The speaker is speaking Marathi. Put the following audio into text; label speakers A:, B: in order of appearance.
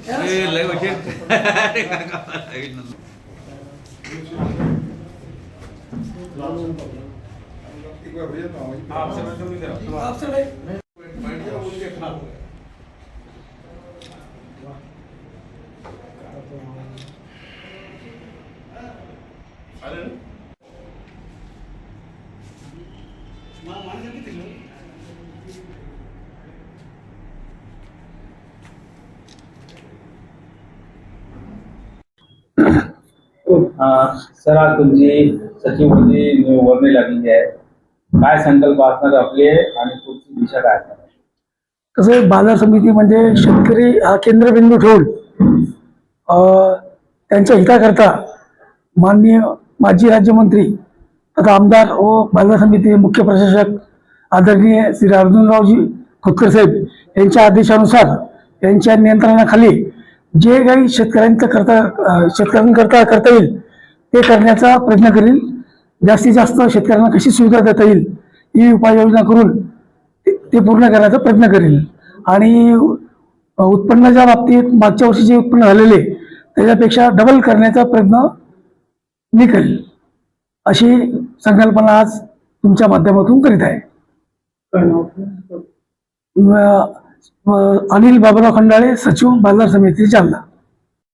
A: लय वचन
B: सर, आज तुमची सचिवपदी वर्णी लागलेली आहे. काय संकल्प असणार आपले आणि पुढची दिशा काय असणार?
C: कसं आहे, बाजार समिती म्हणजे शेतकरी हा केंद्रबिंदू ठेवून त्यांच्या हिताकरता माननीय माजी राज्यमंत्री तथा आमदार व बाजार समिती मुख्य प्रशासक आदरणीय श्री अर्जुनरावजी खोतकर साहेब यांच्या आदेशानुसार यांच्या नियंत्रणाखाली जे काही शेतकऱ्यांकरता करता येईल ते करण्याचा प्रयत्न करील. जास्तीत जास्त शेतकऱ्यांना कशी सुविधा देता येईल ही उपाययोजना करून ते पूर्ण करण्याचा प्रयत्न करेल. आणि उत्पन्नाच्या बाबतीत मागच्या वर्षी जे उत्पन्न झालेले त्याच्यापेक्षा डबल करण्याचा प्रयत्न मी करेल, अशी संकल्पना आज तुमच्या माध्यमातून करीत आहे. अनिल बाबुराव खंडाळे, सचिव बाजार समिती, जालना.